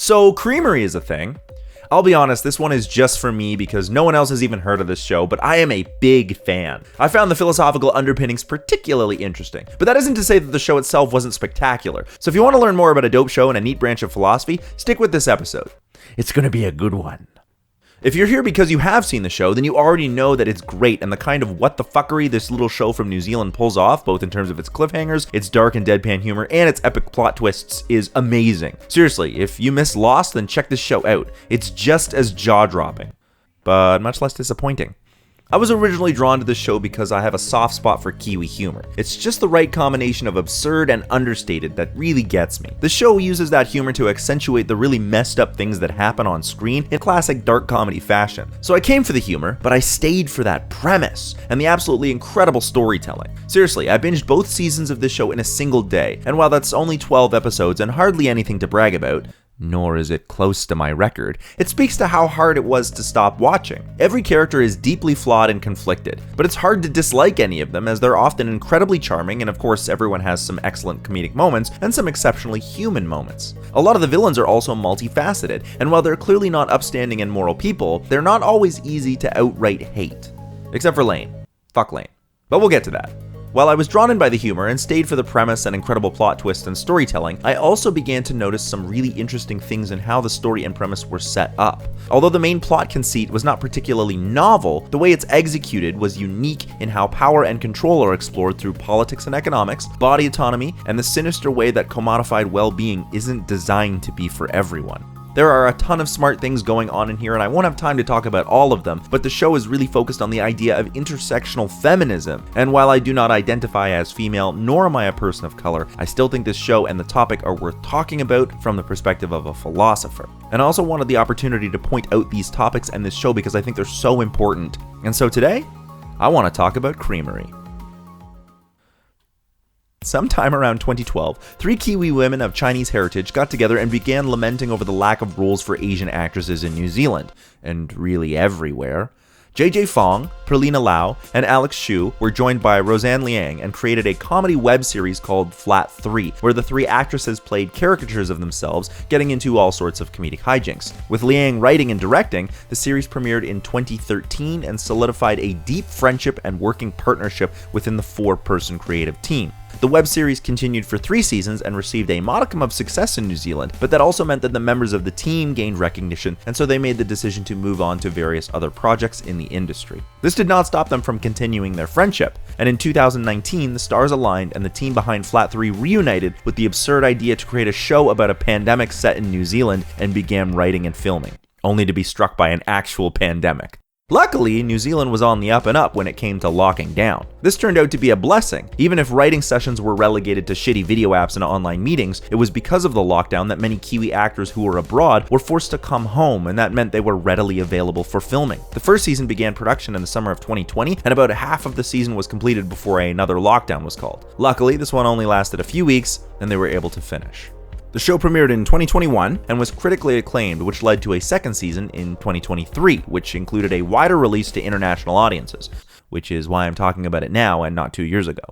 So Creamerie is a thing. I'll be honest, this one is just for me because no one else has even heard of this show, but I am a big fan. I found the philosophical underpinnings particularly interesting, but that isn't to say that the show itself wasn't spectacular. So if you want to learn more about a dope show and a neat branch of philosophy, stick with this episode. It's gonna be a good one. If you're here because you have seen the show, then you already know that it's great and the kind of what the fuckery this little show from New Zealand pulls off, both in terms of its cliffhangers, its dark and deadpan humor, and its epic plot twists, is amazing. Seriously, if you miss Lost, then check this show out. It's just as jaw-dropping, but much less disappointing. I was originally drawn to this show because I have a soft spot for Kiwi humor. It's just the right combination of absurd and understated that really gets me. The show uses that humor to accentuate the really messed up things that happen on screen in classic dark comedy fashion. So I came for the humor, but I stayed for that premise and the absolutely incredible storytelling. Seriously, I binged both seasons of this show in a single day, and while that's only 12 episodes and hardly anything to brag about, nor is it close to my record, it speaks to how hard it was to stop watching. Every character is deeply flawed and conflicted, but it's hard to dislike any of them as they're often incredibly charming, and of course everyone has some excellent comedic moments and some exceptionally human moments. A lot of the villains are also multifaceted, and while they're clearly not upstanding and moral people, they're not always easy to outright hate. Except for Lane. Fuck Lane. But we'll get to that. While I was drawn in by the humor and stayed for the premise and incredible plot twists and storytelling, I also began to notice some really interesting things in how the story and premise were set up. Although the main plot conceit was not particularly novel, the way it's executed was unique in how power and control are explored through politics and economics, body autonomy, and the sinister way that commodified well-being isn't designed to be for everyone. There are a ton of smart things going on in here, and I won't have time to talk about all of them, but the show is really focused on the idea of intersectional feminism, and while I do not identify as female, nor am I a person of color, I still think this show and the topic are worth talking about from the perspective of a philosopher. And I also wanted the opportunity to point out these topics and this show because I think they're so important. And so today, I want to talk about Creamerie. Sometime around 2012, 3 Kiwi women of Chinese heritage got together and began lamenting over the lack of roles for Asian actresses in New Zealand, and really everywhere. JJ Fong, Perlina Lau, and Alex Xu were joined by Roseanne Liang and created a comedy web series called Flat 3, where the 3 actresses played caricatures of themselves, getting into all sorts of comedic hijinks. With Liang writing and directing, the series premiered in 2013 and solidified a deep friendship and working partnership within the 4-person creative team. The web series continued for 3 seasons and received a modicum of success in New Zealand, but that also meant that the members of the team gained recognition, and so they made the decision to move on to various other projects in the industry. This did not stop them from continuing their friendship, and in 2019, the stars aligned and the team behind Flat 3 reunited with the absurd idea to create a show about a pandemic set in New Zealand and began writing and filming, only to be struck by an actual pandemic. Luckily, New Zealand was on the up and up when it came to locking down. This turned out to be a blessing. Even if writing sessions were relegated to shitty video apps and online meetings, it was because of the lockdown that many Kiwi actors who were abroad were forced to come home, and that meant they were readily available for filming. The first season began production in the summer of 2020, and about half of the season was completed before another lockdown was called. Luckily, this one only lasted a few weeks, and they were able to finish. The show premiered in 2021 and was critically acclaimed, which led to a second season in 2023, which included a wider release to international audiences, which is why I'm talking about it now and not 2 years ago.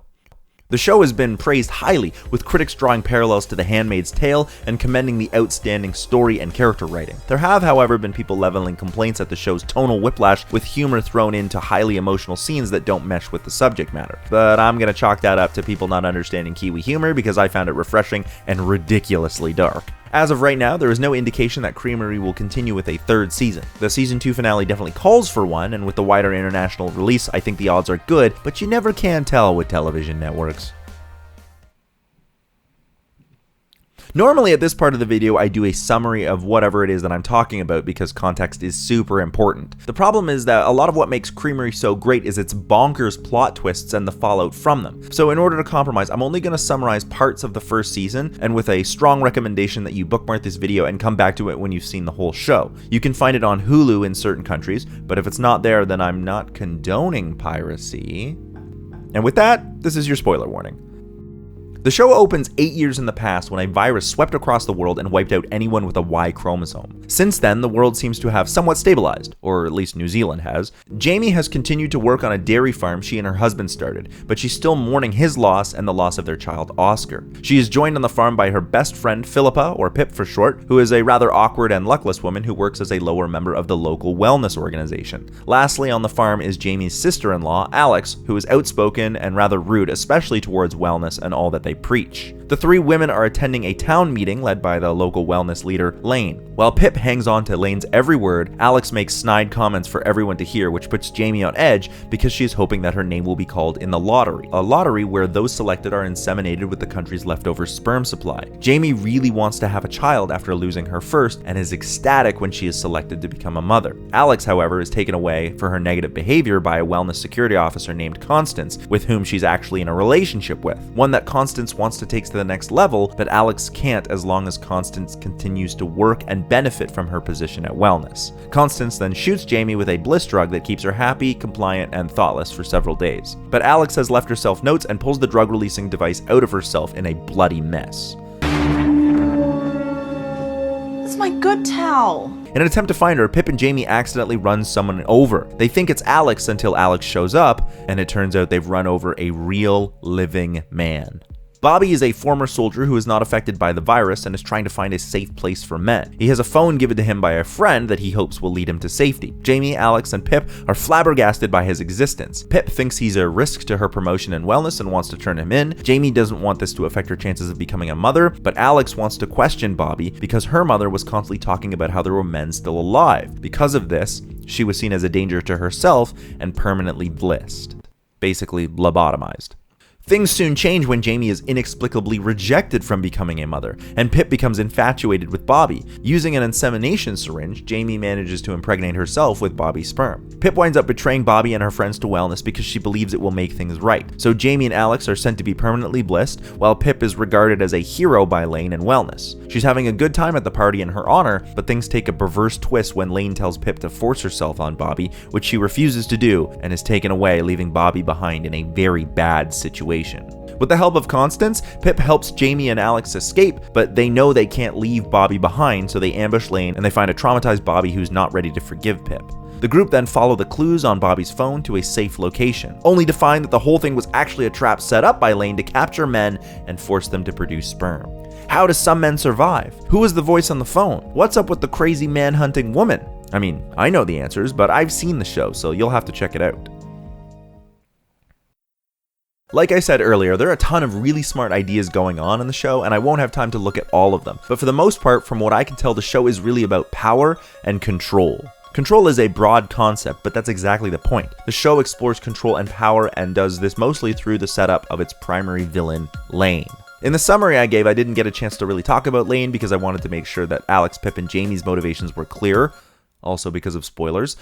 The show has been praised highly, with critics drawing parallels to The Handmaid's Tale and commending the outstanding story and character writing. There have, however, been people leveling complaints at the show's tonal whiplash, with humor thrown into highly emotional scenes that don't mesh with the subject matter. But I'm gonna chalk that up to people not understanding Kiwi humor because I found it refreshing and ridiculously dark. As of right now, there is no indication that Creamerie will continue with a 3rd season. The season 2 finale definitely calls for one, and with the wider international release, I think the odds are good, but you never can tell with television networks. Normally at this part of the video, I do a summary of whatever it is that I'm talking about because context is super important. The problem is that a lot of what makes Creamerie so great is its bonkers plot twists and the fallout from them. So in order to compromise, I'm only going to summarize parts of the first season, and with a strong recommendation that you bookmark this video and come back to it when you've seen the whole show. You can find it on Hulu in certain countries, but if it's not there, then I'm not condoning piracy. And with that, this is your spoiler warning. The show opens 8 years in the past when a virus swept across the world and wiped out anyone with a Y chromosome. Since then, the world seems to have somewhat stabilized, or at least New Zealand has. Jamie has continued to work on a dairy farm she and her husband started, but she's still mourning his loss and the loss of their child Oscar. She is joined on the farm by her best friend Philippa, or Pip for short, who is a rather awkward and luckless woman who works as a lower member of the local wellness organization. Lastly on the farm is Jamie's sister-in-law, Alex, who is outspoken and rather rude, especially towards wellness and all that they preach. The three women are attending a town meeting led by the local wellness leader, Lane. While Pip hangs on to Lane's every word, Alex makes snide comments for everyone to hear, which puts Jamie on edge because she is hoping that her name will be called in the lottery, a lottery where those selected are inseminated with the country's leftover sperm supply. Jamie really wants to have a child after losing her first and is ecstatic when she is selected to become a mother. Alex, however, is taken away for her negative behavior by a wellness security officer named Constance, with whom she's actually in a relationship with, one that Constance wants to take to the next level, but Alex can't as long as Constance continues to work and benefit from her position at wellness. Constance then shoots Jamie with a bliss drug that keeps her happy, compliant, and thoughtless for several days. But Alex has left herself notes and pulls the drug-releasing device out of herself in a bloody mess. It's my good towel. In an attempt to find her, Pip and Jamie accidentally run someone over. They think it's Alex until Alex shows up, and it turns out they've run over a real, living man. Bobby is a former soldier who is not affected by the virus and is trying to find a safe place for men. He has a phone given to him by a friend that he hopes will lead him to safety. Jamie, Alex, and Pip are flabbergasted by his existence. Pip thinks he's a risk to her promotion and wellness and wants to turn him in. Jamie doesn't want this to affect her chances of becoming a mother, but Alex wants to question Bobby because her mother was constantly talking about how there were men still alive. Because of this, she was seen as a danger to herself and permanently blissed. Basically, lobotomized. Things soon change when Jamie is inexplicably rejected from becoming a mother, and Pip becomes infatuated with Bobby. Using an insemination syringe, Jamie manages to impregnate herself with Bobby's sperm. Pip winds up betraying Bobby and her friends to wellness because she believes it will make things right. So Jamie and Alex are sent to be permanently blissed, while Pip is regarded as a hero by Lane and wellness. She's having a good time at the party in her honor, but things take a perverse twist when Lane tells Pip to force herself on Bobby, which she refuses to do and is taken away, leaving Bobby behind in a very bad situation. With the help of Constance, Pip helps Jamie and Alex escape, but they know they can't leave Bobby behind, so they ambush Lane and they find a traumatized Bobby who's not ready to forgive Pip. The group then follow the clues on Bobby's phone to a safe location, only to find that the whole thing was actually a trap set up by Lane to capture men and force them to produce sperm. How do some men survive? Who was the voice on the phone? What's up with the crazy man-hunting woman? I mean, I know the answers, but I've seen the show, so you'll have to check it out. Like I said earlier, there are a ton of really smart ideas going on in the show, and I won't have time to look at all of them. But for the most part, from what I can tell, the show is really about power and control. Control is a broad concept, but that's exactly the point. The show explores control and power and does this mostly through the setup of its primary villain, Lane. In the summary I gave, I didn't get a chance to really talk about Lane because I wanted to make sure that Alex, Pip, and Jamie's motivations were clear, also because of spoilers.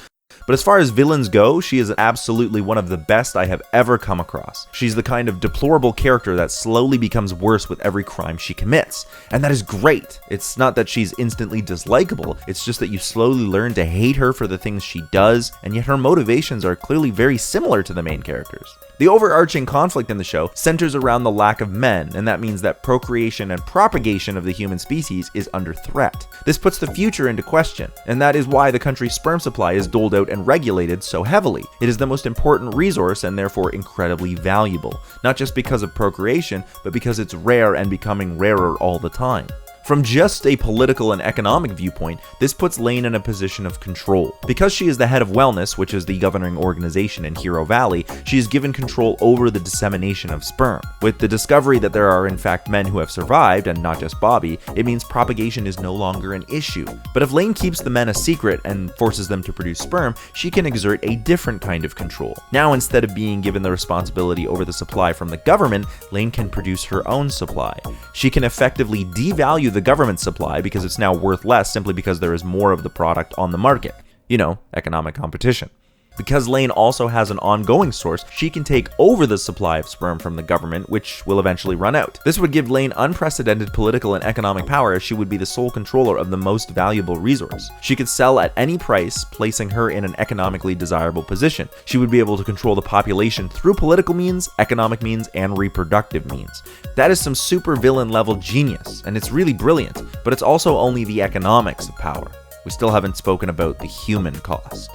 But as far as villains go, she is absolutely one of the best I have ever come across. She's the kind of deplorable character that slowly becomes worse with every crime she commits. And that is great. It's not that she's instantly dislikable, it's just that you slowly learn to hate her for the things she does, and yet her motivations are clearly very similar to the main characters. The overarching conflict in the show centers around the lack of men, and that means that procreation and propagation of the human species is under threat. This puts the future into question, and that is why the country's sperm supply is doled out and regulated so heavily. It is the most important resource and therefore incredibly valuable, not just because of procreation, but because it's rare and becoming rarer all the time. From just a political and economic viewpoint, this puts Lane in a position of control. Because she is the head of wellness, which is the governing organization in Hero Valley, she is given control over the dissemination of sperm. With the discovery that there are in fact men who have survived, and not just Bobby, it means propagation is no longer an issue. But if Lane keeps the men a secret and forces them to produce sperm, she can exert a different kind of control. Now, instead of being given the responsibility over the supply from the government, Lane can produce her own supply. She can effectively devalue the government supply because it's now worth less simply because there is more of the product on the market. You know, economic competition. Because Lane also has an ongoing source, she can take over the supply of sperm from the government, which will eventually run out. This would give Lane unprecedented political and economic power, as she would be the sole controller of the most valuable resource. She could sell at any price, placing her in an economically desirable position. She would be able to control the population through political means, economic means, and reproductive means. That is some super villain level genius, and it's really brilliant, but it's also only the economics of power. We still haven't spoken about the human cost.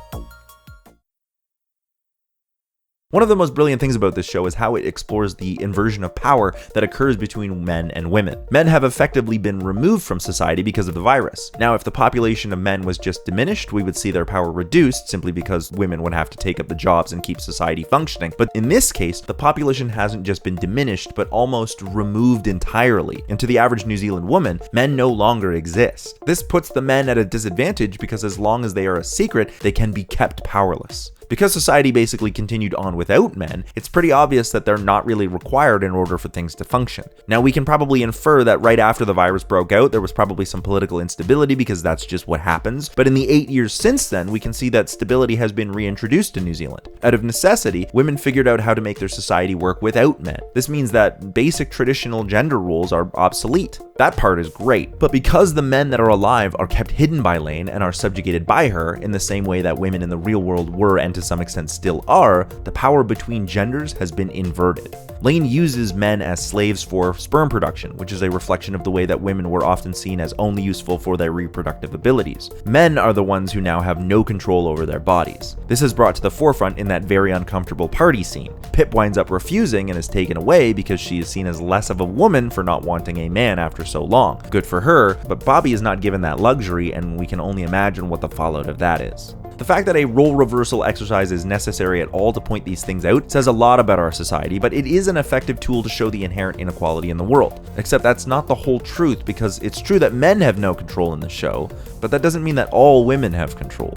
One of the most brilliant things about this show is how it explores the inversion of power that occurs between men and women. Men have effectively been removed from society because of the virus. Now, if the population of men was just diminished, we would see their power reduced simply because women would have to take up the jobs and keep society functioning. But in this case, the population hasn't just been diminished, but almost removed entirely. And to the average New Zealand woman, men no longer exist. This puts the men at a disadvantage because as long as they are a secret, they can be kept powerless. Because society basically continued on without men, it's pretty obvious that they're not really required in order for things to function. Now, we can probably infer that right after the virus broke out, there was probably some political instability because that's just what happens. But in the 8 years since then, we can see that stability has been reintroduced in New Zealand. Out of necessity, women figured out how to make their society work without men. This means that basic traditional gender roles are obsolete. That part is great. But because the men that are alive are kept hidden by Lane and are subjugated by her in the same way that women in the real world were and to some extent still are, the power between genders has been inverted. Lane uses men as slaves for sperm production, which is a reflection of the way that women were often seen as only useful for their reproductive abilities. Men are the ones who now have no control over their bodies. This is brought to the forefront in that very uncomfortable party scene. Pip winds up refusing and is taken away because she is seen as less of a woman for not wanting a man after so long. Good for her, but Bobby is not given that luxury, and we can only imagine what the fallout of that is. The fact that a role reversal exercise is necessary at all to point these things out says a lot about our society, but it is an effective tool to show the inherent inequality in the world. Except that's not the whole truth, because it's true that men have no control in the show, but that doesn't mean that all women have control.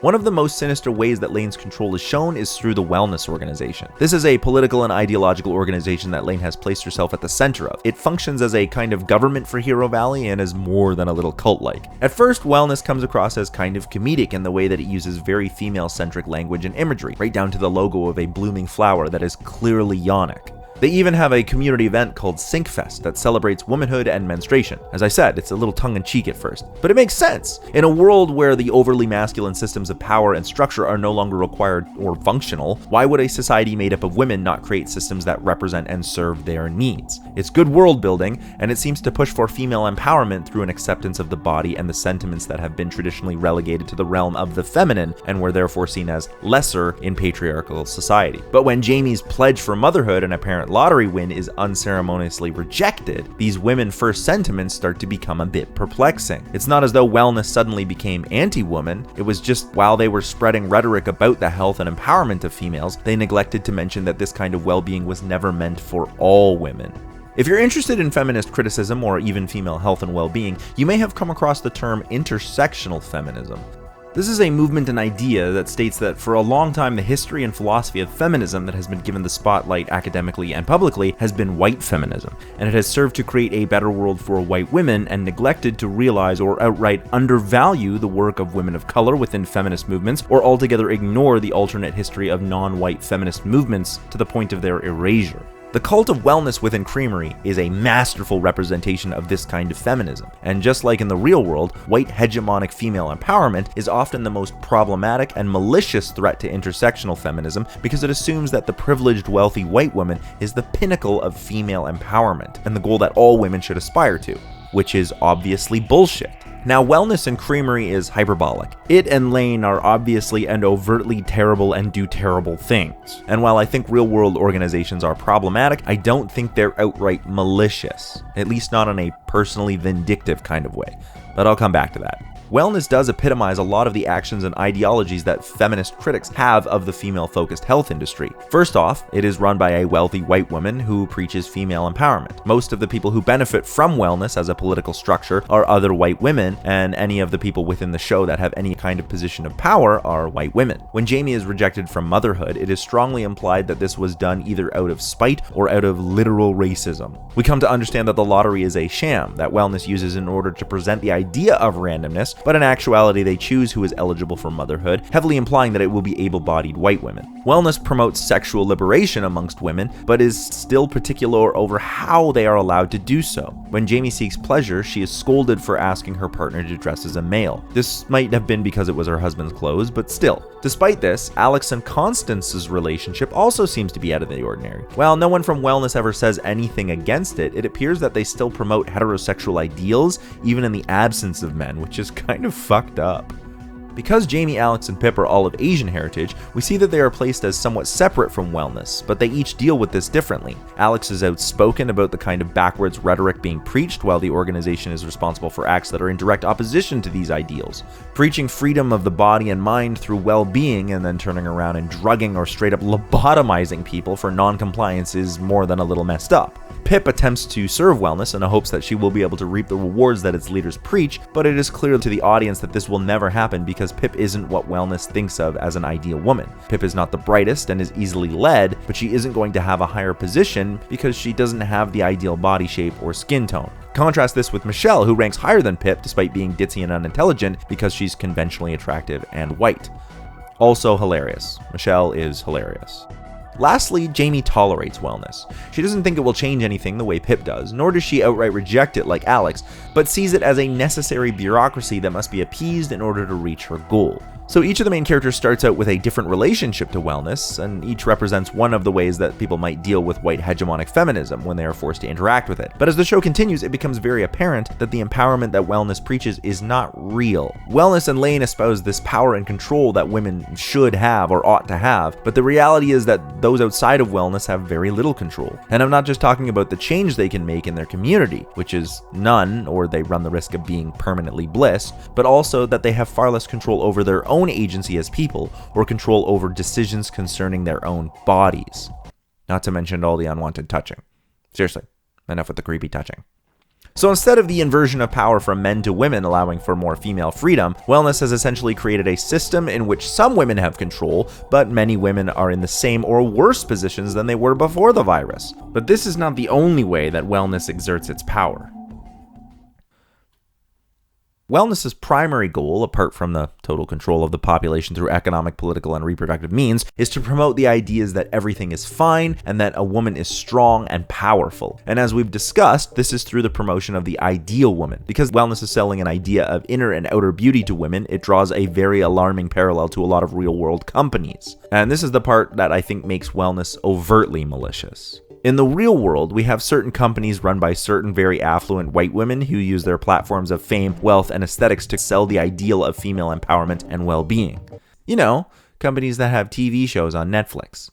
One of the most sinister ways that Lane's control is shown is through the Wellness Organization. This is a political and ideological organization that Lane has placed herself at the center of. It functions as a kind of government for Hero Valley and is more than a little cult-like. At first, wellness comes across as kind of comedic in the way that it uses very female-centric language and imagery, right down to the logo of a blooming flower that is clearly yonic. They even have a community event called Syncfest that celebrates womanhood and menstruation. As I said, it's a little tongue-in-cheek at first, but it makes sense. In a world where the overly masculine systems of power and structure are no longer required or functional, why would a society made up of women not create systems that represent and serve their needs? It's good world building, and it seems to push for female empowerment through an acceptance of the body and the sentiments that have been traditionally relegated to the realm of the feminine and were therefore seen as lesser in patriarchal society. But when Jamie's pledge for motherhood and apparent lottery win is unceremoniously rejected, these women-first sentiments start to become a bit perplexing. It's not as though wellness suddenly became anti-woman, it was just while they were spreading rhetoric about the health and empowerment of females, they neglected to mention that this kind of well-being was never meant for all women. If you're interested in feminist criticism or even female health and well-being, you may have come across the term intersectional feminism. This is a movement and idea that states that for a long time the history and philosophy of feminism that has been given the spotlight academically and publicly has been white feminism, and it has served to create a better world for white women and neglected to realize or outright undervalue the work of women of color within feminist movements, or altogether ignore the alternate history of non-white feminist movements to the point of their erasure. The cult of wellness within Creamerie is a masterful representation of this kind of feminism, and just like in the real world, white hegemonic female empowerment is often the most problematic and malicious threat to intersectional feminism because it assumes that the privileged wealthy white woman is the pinnacle of female empowerment and the goal that all women should aspire to, which is obviously bullshit. Now, wellness in Creamerie is hyperbolic. It and Lane are obviously and overtly terrible and do terrible things. And while I think real-world organizations are problematic, I don't think they're outright malicious, at least not in a personally vindictive kind of way. But I'll come back to that. Wellness does epitomize a lot of the actions and ideologies that feminist critics have of the female-focused health industry. First off, it is run by a wealthy white woman who preaches female empowerment. Most of the people who benefit from wellness as a political structure are other white women, and any of the people within the show that have any kind of position of power are white women. When Jamie is rejected from motherhood, it is strongly implied that this was done either out of spite or out of literal racism. We come to understand that the lottery is a sham that wellness uses in order to present the idea of randomness, but in actuality they choose who is eligible for motherhood, heavily implying that it will be able-bodied white women. Wellness promotes sexual liberation amongst women, but is still particular over how they are allowed to do so. When Jamie seeks pleasure, she is scolded for asking her partner to dress as a male. This might have been because it was her husband's clothes, but still. Despite this, Alex and Constance's relationship also seems to be out of the ordinary. While no one from Wellness ever says anything against it, it appears that they still promote heterosexual ideals, even in the absence of men, which is kind of fucked up. Because Jamie, Alex, and Pip are all of Asian heritage, we see that they are placed as somewhat separate from Wellness, but they each deal with this differently. Alex is outspoken about the kind of backwards rhetoric being preached, while the organization is responsible for acts that are in direct opposition to these ideals. Preaching freedom of the body and mind through well-being and then turning around and drugging or straight up lobotomizing people for non-compliance is more than a little messed up. Pip attempts to serve Wellness in hopes that she will be able to reap the rewards that its leaders preach, but it is clear to the audience that this will never happen because Pip isn't what Wellness thinks of as an ideal woman. Pip is not the brightest and is easily led, but she isn't going to have a higher position because she doesn't have the ideal body shape or skin tone. Contrast this with Michelle, who ranks higher than Pip despite being ditzy and unintelligent because she's conventionally attractive and white. Also hilarious. Michelle is hilarious. Lastly, Jamie tolerates Wellness. She doesn't think it will change anything the way Pip does, nor does she outright reject it like Alex, but sees it as a necessary bureaucracy that must be appeased in order to reach her goal. So each of the main characters starts out with a different relationship to Wellness, and each represents one of the ways that people might deal with white hegemonic feminism when they are forced to interact with it. But as the show continues, it becomes very apparent that the empowerment that Wellness preaches is not real. Wellness and Lane espouse this power and control that women should have or ought to have, but the reality is that those outside of Wellness have very little control. And I'm not just talking about the change they can make in their community, which is none, or they run the risk of being permanently blissed, but also that they have far less control over their own agency as people, or control over decisions concerning their own bodies. Not to mention all the unwanted touching. Seriously, enough with the creepy touching. So instead of the inversion of power from men to women allowing for more female freedom, Wellness has essentially created a system in which some women have control, but many women are in the same or worse positions than they were before the virus. But this is not the only way that Wellness exerts its power. Wellness's primary goal, apart from the total control of the population through economic, political, and reproductive means, is to promote the ideas that everything is fine and that a woman is strong and powerful. And as we've discussed, this is through the promotion of the ideal woman. Because Wellness is selling an idea of inner and outer beauty to women, it draws a very alarming parallel to a lot of real-world companies. And this is the part that I think makes Wellness overtly malicious. In the real world, we have certain companies run by certain very affluent white women who use their platforms of fame, wealth, and aesthetics to sell the ideal of female empowerment and well-being. You know, companies that have TV shows on Netflix.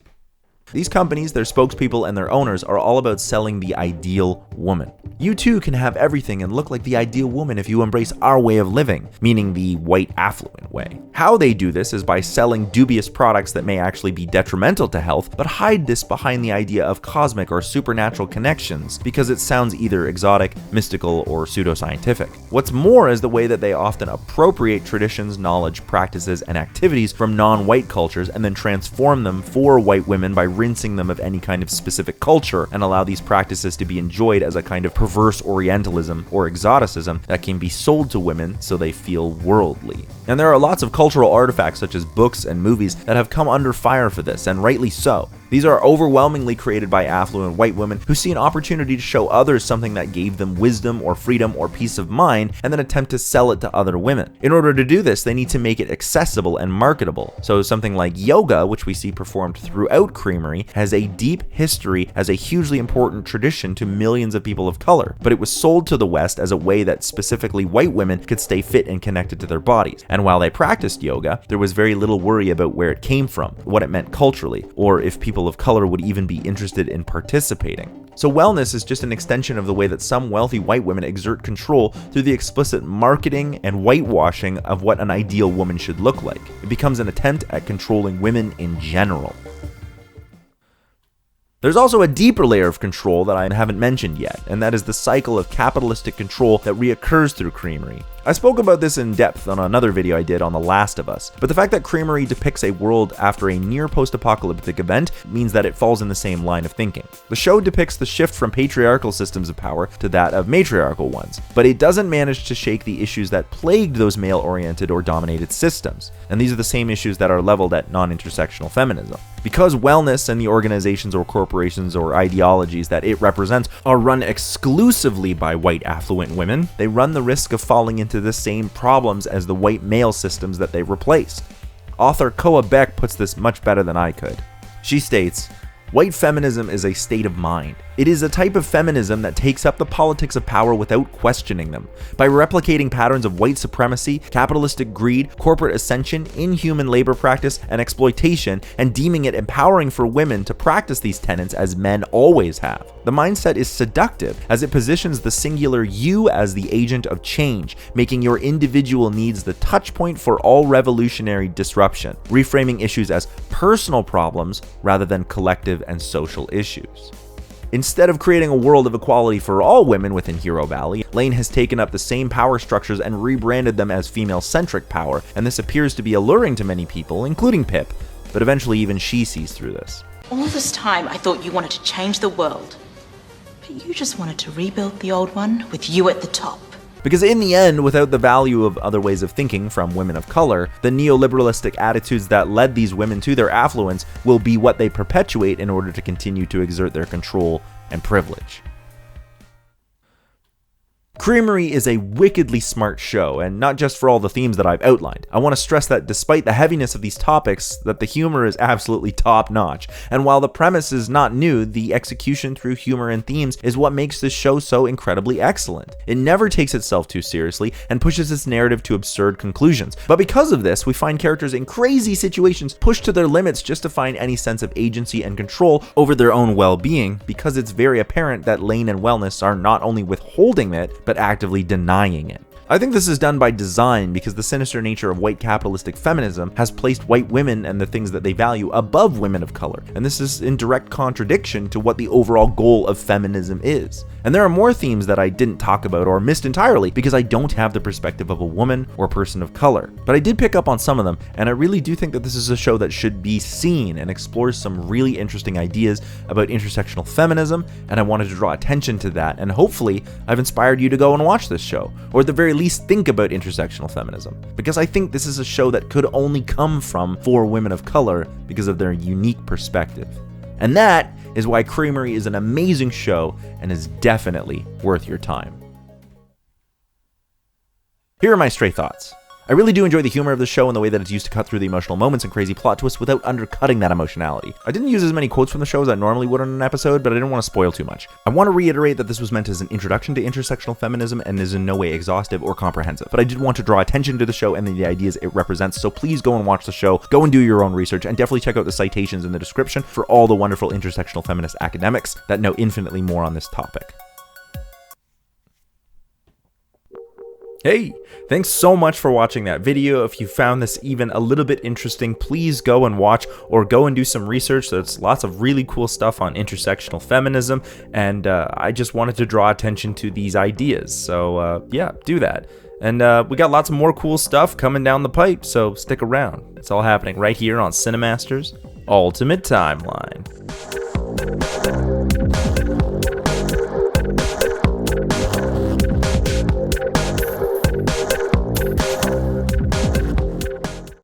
These companies, their spokespeople, and their owners are all about selling the ideal woman. You too can have everything and look like the ideal woman if you embrace our way of living, meaning the white affluent way. How they do this is by selling dubious products that may actually be detrimental to health, but hide this behind the idea of cosmic or supernatural connections because it sounds either exotic, mystical, or pseudoscientific. What's more is the way that they often appropriate traditions, knowledge, practices, and activities from non-white cultures and then transform them for white women by rinsing them of any kind of specific culture and allow these practices to be enjoyed as a kind of perverse orientalism or exoticism that can be sold to women so they feel worldly. And there are lots of cultural artifacts such as books and movies that have come under fire for this, and rightly so. These are overwhelmingly created by affluent white women who see an opportunity to show others something that gave them wisdom or freedom or peace of mind and then attempt to sell it to other women. In order to do this, they need to make it accessible and marketable. So something like yoga, which we see performed throughout Creamerie, has a deep history as a hugely important tradition to millions of people of color, but it was sold to the West as a way that specifically white women could stay fit and connected to their bodies. And while they practiced yoga, there was very little worry about where it came from, what it meant culturally, or if people of color would even be interested in participating. So wellness is just an extension of the way that some wealthy white women exert control through the explicit marketing and whitewashing of what an ideal woman should look like. It becomes an attempt at controlling women in general. There's also a deeper layer of control that I haven't mentioned yet, and that is the cycle of capitalistic control that reoccurs through Creamerie. I spoke about this in depth on another video I did on The Last of Us, but the fact that Creamerie depicts a world after a near post-apocalyptic event means that it falls in the same line of thinking. The show depicts the shift from patriarchal systems of power to that of matriarchal ones, but it doesn't manage to shake the issues that plagued those male-oriented or dominated systems, and these are the same issues that are leveled at non-intersectional feminism. Because wellness and the organizations or corporations or ideologies that it represents are run exclusively by white affluent women, they run the risk of falling into the same problems as the white male systems that they replaced. Author Koa Beck puts this much better than I could. She states, "White feminism is a state of mind. It is a type of feminism that takes up the politics of power without questioning them. By replicating patterns of white supremacy, capitalistic greed, corporate ascension, inhuman labor practice, and exploitation, and deeming it empowering for women to practice these tenets as men always have. The mindset is seductive as it positions the singular you as the agent of change, making your individual needs the touch point for all revolutionary disruption, reframing issues as personal problems rather than collective and social issues." Instead of creating a world of equality for all women within Hero Valley, Lane has taken up the same power structures and rebranded them as female-centric power, and this appears to be alluring to many people, including Pip, but eventually even she sees through this. All this time, I thought you wanted to change the world. But you just wanted to rebuild the old one with you at the top. Because in the end, without the value of other ways of thinking from women of color, the neoliberalistic attitudes that led these women to their affluence will be what they perpetuate in order to continue to exert their control and privilege. Creamerie is a wickedly smart show, and not just for all the themes that I've outlined. I want to stress that despite the heaviness of these topics, that the humor is absolutely top-notch, and while the premise is not new, the execution through humor and themes is what makes this show so incredibly excellent. It never takes itself too seriously, and pushes its narrative to absurd conclusions, but because of this, we find characters in crazy situations pushed to their limits just to find any sense of agency and control over their own well-being, because it's very apparent that Lane and Wellness are not only withholding it, but actively denying it. I think this is done by design because the sinister nature of white capitalistic feminism has placed white women and the things that they value above women of color, and this is in direct contradiction to what the overall goal of feminism is. And there are more themes that I didn't talk about or missed entirely because I don't have the perspective of a woman or person of color. But I did pick up on some of them, and I really do think that this is a show that should be seen and explores some really interesting ideas about intersectional feminism, and I wanted to draw attention to that, and hopefully I've inspired you to go and watch this show, or at the very least think about intersectional feminism, because I think this is a show that could only come from for women of color because of their unique perspective. And that is why Creamerie is an amazing show and is definitely worth your time. Here are my stray thoughts. I really do enjoy the humor of the show and the way that it's used to cut through the emotional moments and crazy plot twists without undercutting that emotionality. I didn't use as many quotes from the show as I normally would on an episode, but I didn't want to spoil too much. I want to reiterate that this was meant as an introduction to intersectional feminism and is in no way exhaustive or comprehensive, but I did want to draw attention to the show and the ideas it represents, so please go and watch the show, go and do your own research, and definitely check out the citations in the description for all the wonderful intersectional feminist academics that know infinitely more on this topic. Hey, thanks so much for watching that video. If you found this even a little bit interesting, please go and watch or go and do some research. There's lots of really cool stuff on intersectional feminism, and I just wanted to draw attention to these ideas. So yeah, do that. And we got lots of more cool stuff coming down the pipe, so stick around. It's all happening right here on Cinemasters Ultimate Timeline.